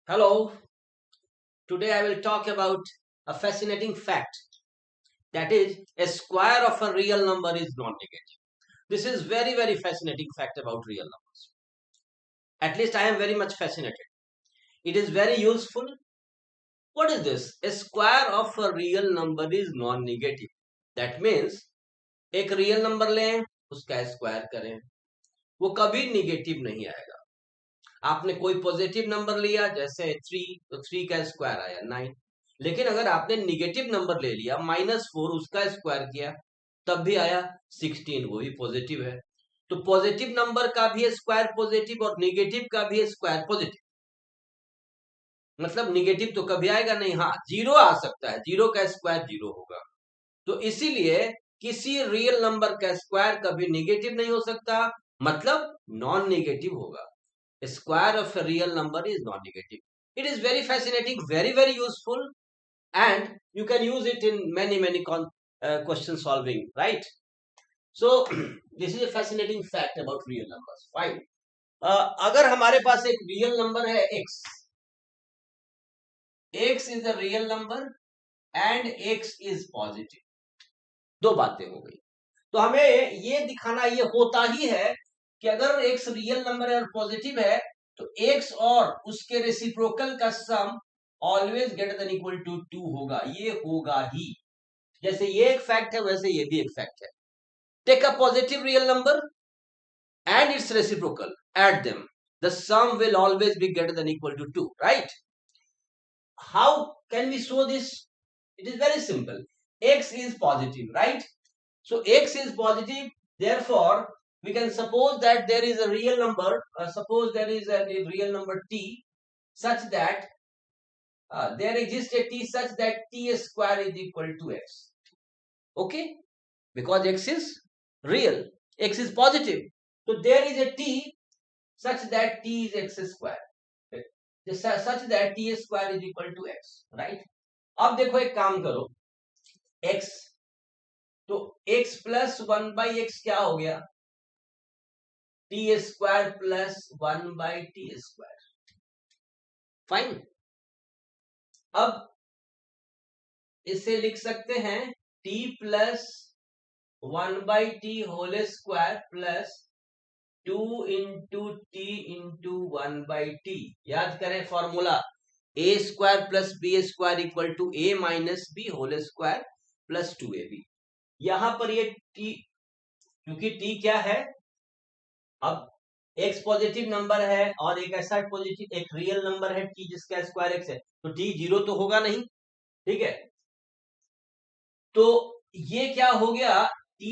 Hello, today I will talk about a fascinating fact, that is a square of a real number is non-negative. This is very fascinating fact about real numbers. At least I am very much fascinated. It is very useful. What is this? A square of a real number is non-negative. That means एक real number लें, उसका square करें, वो कभी negative नहीं आएगा। आपने कोई पॉजिटिव नंबर लिया जैसे 3, तो 3 का स्क्वायर आया 9। लेकिन अगर आपने निगेटिव नंबर ले लिया -4, उसका स्क्वायर किया तब भी आया 16, वो भी पॉजिटिव है। तो पॉजिटिव नंबर का भी स्क्वायर पॉजिटिव और निगेटिव का भी स्क्वायर पॉजिटिव, मतलब निगेटिव तो कभी आएगा नहीं। हाँ, जीरो आ सकता है, जीरो का स्क्वायर जीरो होगा। तो इसीलिए किसी रियल नंबर का स्क्वायर कभी निगेटिव नहीं हो सकता, मतलब नॉन नेगेटिव होगा। Square of a real number is non-negative. It is very fascinating, very useful, and you can use it in many question solving, right? So this is a fascinating fact about real numbers. Fine. अगर हमारे पास एक real number है x is a real number and x is positive, दो बातें हो गई। तो हमें ये दिखाना ये होता ही है कि अगर x रियल नंबर है और पॉजिटिव है तो x और उसके रेसिप्रोकल का sum always greater than equal to 2 होगा। ये होगा ही। जैसे ये एक फैक्ट है वैसे ये भी एक फैक्ट है। Take a positive real number and its reciprocal, add them, the sum will always be greater than equal to 2, right? How can we show this? It is very simple. X is positive, right? So x is positive, therefore we can suppose that there is a real number, suppose there is a real number t such that there exists a t such that t square is equal to x. Okay? Because x is real, x is positive. So there is a t such that t is x square. Such that t square is equal to x, right? अब देखो एक काम करो, x तो x plus 1/x क्या हो गया? T square plus 1/t square. Fine. अब इसे लिख सकते हैं t plus 1/t whole square plus 2 into T into 1/t। याद करें formula, a square plus B square equal to a minus B whole square plus 2ab। यहां पर ये t, क्योंकि t क्या है, अब x पॉजिटिव नंबर है और एक ऐसा पॉजिटिव एक रियल नंबर है t जिसका स्क्वायर x है, तो t जीरो तो होगा नहीं, ठीक है। तो ये क्या हो गया, t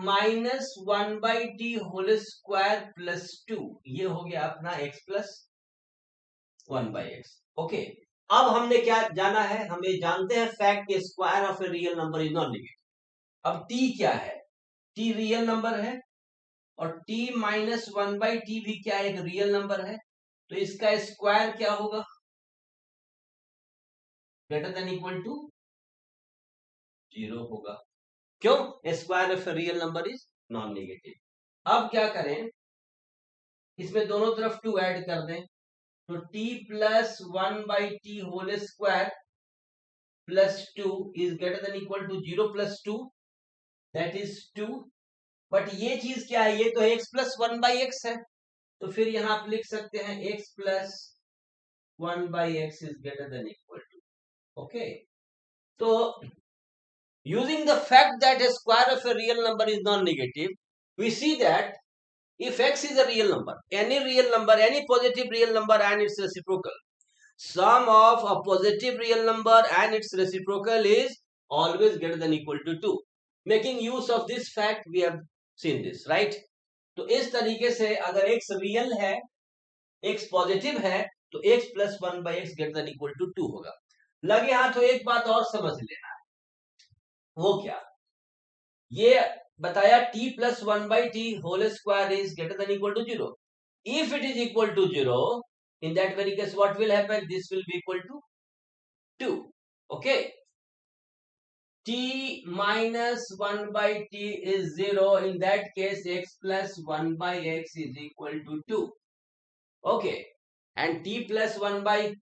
minus 1/t whole square plus 2, ये हो गया अपना x प्लस 1/x। ओके, अब हमने क्या जाना है, हमें जानते हैं फैक्ट के square of a real number is non negative. अब t क्या है, t रियल नंबर है और t माइनस 1/t भी क्या एक रियल नंबर है, तो इसका स्क्वायर क्या होगा, ग्रेटर देन इक्वल टू 0 होगा। क्यों? Square of real number is non negative. अब क्या करें, इसमें दोनों तरफ 2 ऐड कर दें, तो t plus 1/t whole square plus 2 is greater than equal to 0 plus 2, that is 2। But ये चीज क्या है, ये तो x प्लस 1/x है, तो फिर यहां आप लिख सकते हैं x plus 1/x is greater than equal to. Okay, तो using the fact that a square of a real number is non-negative, we see that if x is a real number, any positive real number and its reciprocal, sum of a positive real number and its reciprocal is always greater than equal to 2. Making use of this fact, we have seen this, right? तो इस तरीके से अगर x real है, x positive है, तो x plus 1/x greater than equal to 2 होगा। लगे हाथ तो एक बात और समझ लेना है, वो क्या, ये बताया t plus 1/t whole square is greater than equal to 0। If it is equal to 0, in that very case what will happen, this will be equal to 2। okay, t minus 1/t is 0, in that case x plus 1/x is equal to 2। okay, and t plus 1/t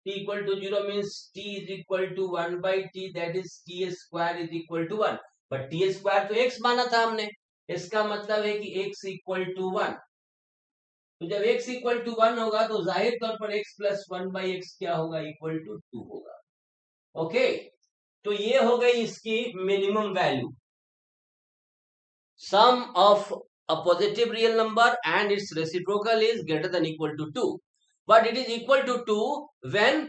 t equal to 0 means t is equal to 1 by t, that is t square is equal to 1, but t square तो x माना था हमने, इसका मतलब है कि x equal to 1। तो जब x इक्वल टू 1 होगा तो जाहिर तौर पर x प्लस 1 बाई एक्स क्या होगा, इक्वल टू 2 होगा। ओके, तो ये हो गई इसकी minimum value, sum of a positive real number and its reciprocal is greater than equal to 2, but it is equal to 2 when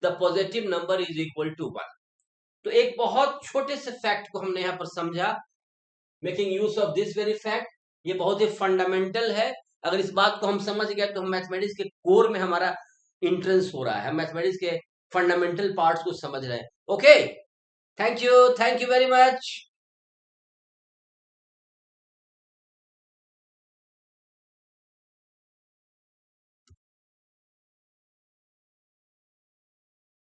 the positive number is equal to 1। तो एक बहुत छोटे से फैक्ट को हमने यहाँ पर समझा, making use of this very fact, ये बहुत ही फंडामेंटल है। अगर इस बात को हम समझ गए तो हम मैथमेटिक्स के कोर में हमारा इंट्रेंस हो रहा है, हम मैथमेटिक्स के फंडामेंटल पार्ट्स को समझ रहे हैं। Okay, thank you very much.